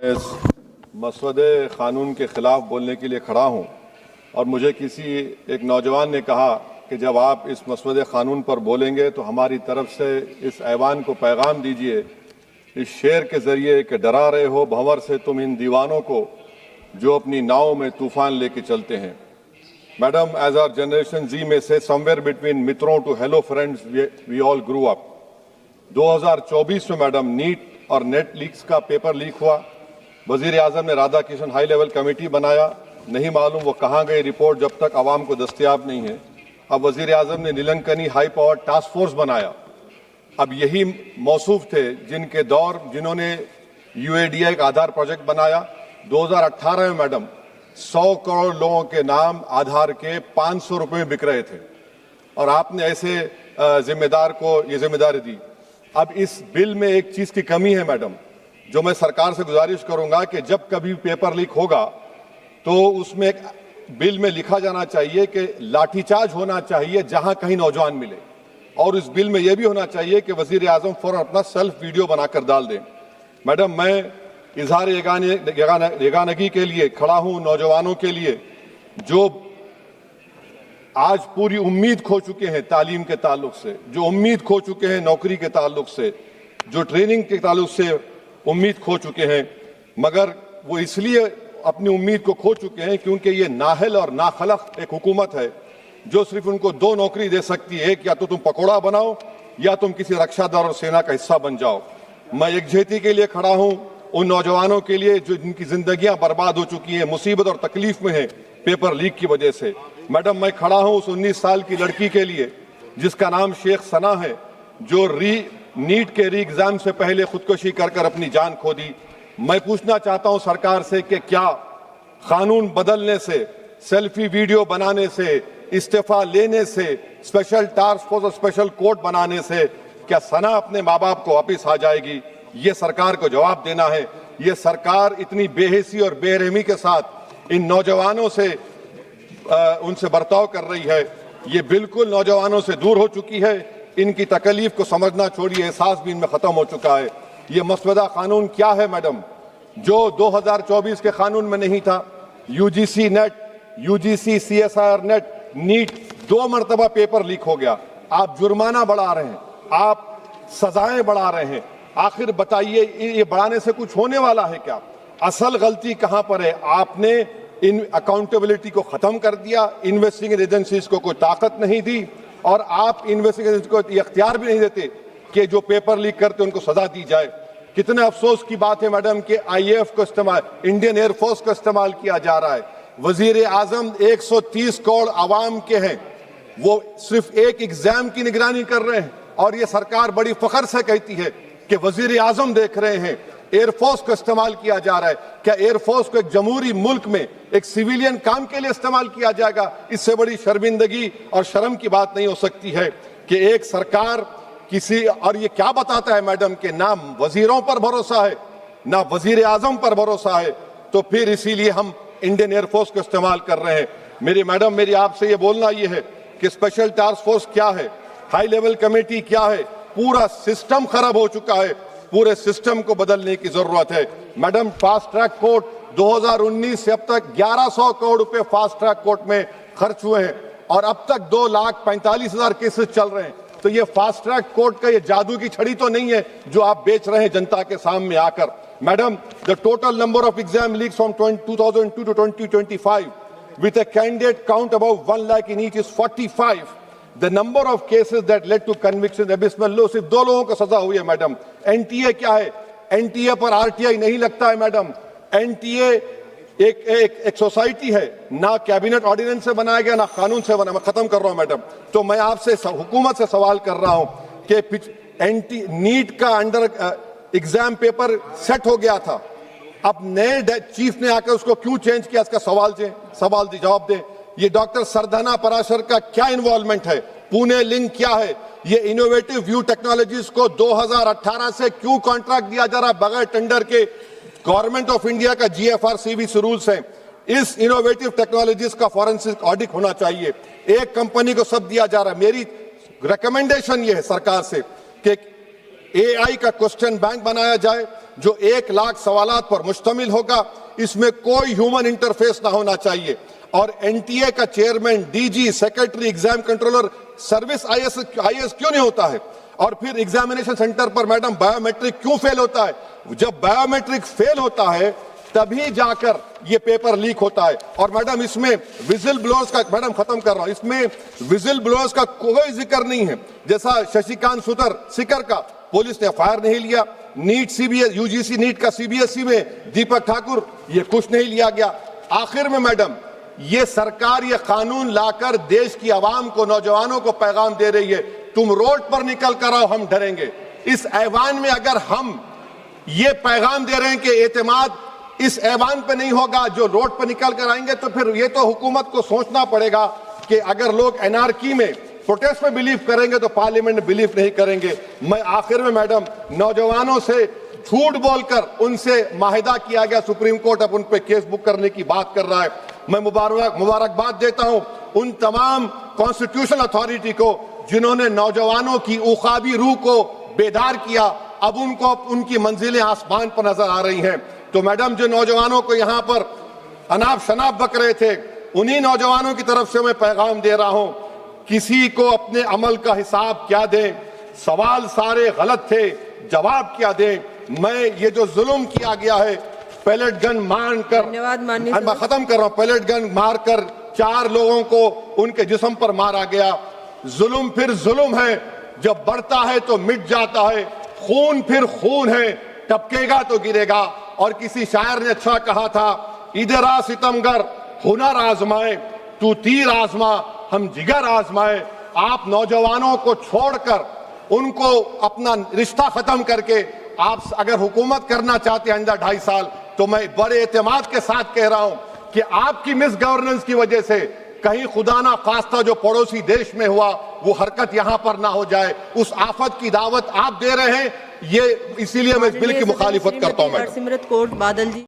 इस मसवदे क़ानून के ख़िलाफ़ बोलने के लिए खड़ा हूँ और मुझे किसी एक नौजवान ने कहा कि जब आप इस मसवदे क़ानून पर बोलेंगे तो हमारी तरफ से इस ऐवान को पैगाम दीजिए इस शेर के ज़रिए कि डरा रहे हो भंवर से तुम इन दीवानों को जो अपनी नाव में तूफ़ान लेके चलते हैं। Madam, as our generation Z में से समवेयर बिटवीन मित्रों to hello friends we all grew up. 2024 में मैडम नीट और नेट लीक्स का पेपर लीक हुआ। वजीर आजम ने Radha Kishan high level committee बनाया, नहीं मालूम वो कहाँ गई रिपोर्ट जब तक आवाम को दस्तयाब नहीं है। अब वजीर आजम ने नीलंकनी हाई पावर टास्क फोर्स बनाया। अब यही मौसूफ थे जिन्होंने UADI का आधार प्रोजेक्ट बनाया। 2018 में मैडम 100 करोड़ लोगों के नाम आधार के 500 रुपए में बिक रहे थे और आपने ऐसे जिम्मेदार को ये जिम्मेदारी दी। अब इस बिल में एक चीज की कमी है मैडम, जो मैं सरकार से गुजारिश करूंगा कि जब कभी पेपर लीक होगा तो उसमें एक बिल में लिखा जाना चाहिए कि लाठीचार्ज होना चाहिए जहां कहीं नौजवान मिले, और इस बिल में यह भी होना चाहिए कि वजीर आजम फौरन अपना सेल्फ वीडियो बनाकर डाल दें। मैडम, मैं इजहार यगानगी के लिए खड़ा हूं नौजवानों के लिए जो आज पूरी उम्मीद खो चुके हैं तालीम के ताल्लुक से, जो उम्मीद खो चुके हैं नौकरी के ताल्लुक से, जो ट्रेनिंग के ताल्लुक से उम्मीद खो चुके हैं, मगर वो इसलिए अपनी उम्मीद को खो चुके हैं क्योंकि ये नाहल और नाखलक एक हुकूमत है जो सिर्फ उनको 2 नौकरी दे सकती है, या तो तुम पकौड़ा बनाओ या तुम किसी रक्षा दल और सेना का हिस्सा बन जाओ। मैं यकजहती के लिए खड़ा हूं उन नौजवानों के लिए जो जिनकी जिंदगियां बर्बाद हो चुकी हैं, मुसीबत और तकलीफ में हैं पेपर लीक की वजह से। मैडम, मैं खड़ा हूं उस 19 साल की लड़की के लिए जिसका नाम शेख सना है, जो नीट के री एग्जाम से पहले खुदकुशी कर अपनी जान खो दी। मैं पूछना चाहता हूं सरकार से कि क्या कानून बदलने से, सेल्फी वीडियो बनाने से, इस्तीफा लेने से, स्पेशल टास्क फोर्स और स्पेशल कोर्ट बनाने से क्या सना अपने माँ बाप को वापिस आ जाएगी? ये सरकार को जवाब देना है। ये सरकार इतनी बेहिसी और बेरहमी के साथ इन नौजवानों से उनसे बर्ताव कर रही है, ये बिल्कुल नौजवानों से दूर हो चुकी है। इनकी तकलीफ को समझना छोड़िए, एहसास भी इनमें खत्म हो चुका है। ये मसवदा कानून क्या है मैडम, जो 2024 के कानून में नहीं था? UGC NET, UGC CSIR NET, NEET 2 मरतबा पेपर लीक हो गया। आप जुर्माना बढ़ा रहे हैं, आप सजाएं बढ़ा रहे हैं। आखिर बताइए, ये बढ़ाने से कुछ होने वाला है क्या? असल गलती कहां पर है? आपने इन अकाउंटेबिलिटी को खत्म कर दिया, इन्वेस्टिगेटिंग एजेंसीज को कोई ताकत नहीं दी, और आप इन्वेस्टिगेशन को इख्तियार भी नहीं देते कि जो पेपर लीक करते उनको सजा दी जाए। कितने अफसोस की बात है मैडम कि IAF को इस्तेमाल, इंडियन एयरफोर्स का इस्तेमाल किया जा रहा है। वजीर आजम 130 करोड़ आवाम के हैं, वो सिर्फ एक एग्जाम की निगरानी कर रहे हैं, और ये सरकार बड़ी फख्र से कहती है कि वजीर आजम देख रहे हैं। एयरफोर्स को इस्तेमाल किया जा रहा है। क्या एयरफोर्स को एक जमहूरी मुल्क में एक सिविलियन काम के लिए इस्तेमाल किया जाएगा? इससे बड़ी शर्मिंदगी और शर्म की बात नहीं हो सकती है कि एक सरकार किसी, और ये क्या बताता है मैडम कि ना वजीरों पर भरोसा है ना वजीर आजम पर भरोसा है, तो फिर इसीलिए हम इंडियन एयरफोर्स को इस्तेमाल कर रहे हैं। मेरी आपसे ये बोलना ये है कि स्पेशल टास्क फोर्स क्या है, हाई लेवल कमेटी क्या है? पूरा सिस्टम खराब हो चुका है, पूरे सिस्टम को बदलने की जरूरत है। मैडम, फास्ट ट्रैक कोर्ट 2019 से अब तक 1100 करोड़ रुपए फास्ट ट्रैक कोर्ट में खर्च हुए हैं, और अब तक 2,45,000 केसेस चल रहे हैं। तो ये फास्ट ट्रैक कोर्ट का ये जादू की छड़ी तो नहीं है जो आप बेच रहे हैं जनता के सामने आकर। Madam, the total number of exam leaks from 2002 to 2025 with a candidate count above 1 lakh in each is 45. The number of cases that led to conviction abysmal low। सिर्फ 2 लोगों को सजा हुई है मैडम। NTA क्या है? NTA पर RTI नहीं लगता है मैडम। NTA एक सोसाइटी है, ना कैबिनेट ऑर्डिनेंस से बनाया गया ना कानून से बना। मैं खत्म कर रहा हूं मैडम। तो मैं आपसे हुकूमत से सवाल कर रहा हूं कि नीट का अंडर एग्जाम पेपर सेट हो गया था, अब नए चीफ ने आकर उसको क्यों चेंज किया? इसका सवाल जवाब दें। ये डॉक्टर सरदाना पराशर का क्या इन्वॉल्वमेंट है? पुणे लिंक क्या है? ये इनोवेटिव व्यू टेक्नोलॉजीज को 2018 से क्यों कॉन्ट्रैक्ट दिया जा रहा है बगैर टेंडर के? गवर्नमेंट ऑफ इंडिया का GFRCB रूल्स हैं। इस इनोवेटिव टेक्नोलॉजीज का फॉरेंसिक ऑडिट होना चाहिए। एक कंपनी को सब दिया जा रहा है। मेरी रिकमेंडेशन ये है सरकार से कि AI का क्वेश्चन बैंक बनाया जाए जो 1 लाख सवालात पर मुश्तमिल होगा, इसमें कोई ह्यूमन इंटरफेस ना होना चाहिए। और NTA का chairman, DG, secretary, exam controller, service IAS क्यों नहीं होता है? और फिर एग्जामिनेशन सेंटर पर मैडम बायोमेट्रिक क्यों फेल होता है? जब बायोमेट्रिक फेल होता है तभी जाकर ये पेपर लीक होता है। और मैडम इसमें विजिल ब्लोअर्स का, मैडम खत्म कर रहा हूं, इसमें विजिल ब्लोअर्स का कोई जिक्र नहीं है। जैसा शशिकांत सिकर का पुलिस ने FIR नहीं लिया, नीट CBSE UGC नीट का CBSE में दीपक ठाकुर, ये कुछ नहीं लिया गया। आखिर में मैडम ये सरकार ये कानून लाकर देश की आवाम को, नौजवानों को पैगाम दे रही है, तुम रोड पर निकल कर आओ, हम डरेंगे। इस ऐवान में अगर हम ये पैगाम दे रहे हैं कि एतमाद इस ऐवान पे नहीं होगा, जो रोड पर निकल कर आएंगे, तो फिर ये तो हुकूमत को सोचना पड़ेगा कि अगर लोग एनआरकी में, प्रोटेस्ट में बिलीव करेंगे तो पार्लियामेंट में बिलीव नहीं करेंगे। मैं आखिर में मैडम नौजवानों से झूठ बोलकर उनसे माहिदा किया गया, सुप्रीम कोर्ट अब उन पे केस बुक करने की बात कर रहा है। मैं मुबारकबाद देता हूं उन तमाम कॉन्स्टिट्यूशनल अथॉरिटी को जिन्होंने नौजवानों की उखाबी रूह को बेदार किया। अब उनको उनकी मंजिलें आसमान पर नजर आ रही हैं। तो मैडम जो नौजवानों को यहाँ पर अनाप शनाप बक रहे थे, उन्हीं नौजवानों की तरफ से मैं पैगाम दे रहा हूं, किसी को अपने अमल का हिसाब क्या दें, सवाल सारे गलत थे, जवाब क्या दें। मैं ये जो जुल्म किया गया है, पैलेट गन मारकर, मैं खत्म कर रहा हूं, पैलेट गन मारकर 4 लोगों को उनके जिस्म पर मारा गया। जुल्म फिर जुल्म है, जब बढ़ता है तो मिट जाता है। खून फिर खून है, टपकेगा तो गिरेगा। और किसी शायर ने अच्छा कहा था, इधर आ सितमगर हुनर आजमाए, तू तीर आजमा हम जिगर आजमाए। आप नौजवानों को छोड़कर उनको अपना रिश्ता खत्म करके आप अगर हुकूमत करना चाहते हैं आइंदा 2.5 साल, तो मैं बड़े एतमाद के साथ कह रहा हूं कि आपकी मिस गवर्नेंस की वजह से कहीं खुदा ना खास्ता जो पड़ोसी देश में हुआ वो हरकत यहां पर ना हो जाए। उस आफत की दावत आप दे रहे हैं, ये इसीलिए मैं इस बिल की मुखालिफत करता हूं। मैडम सिमरत कौर बादल जी।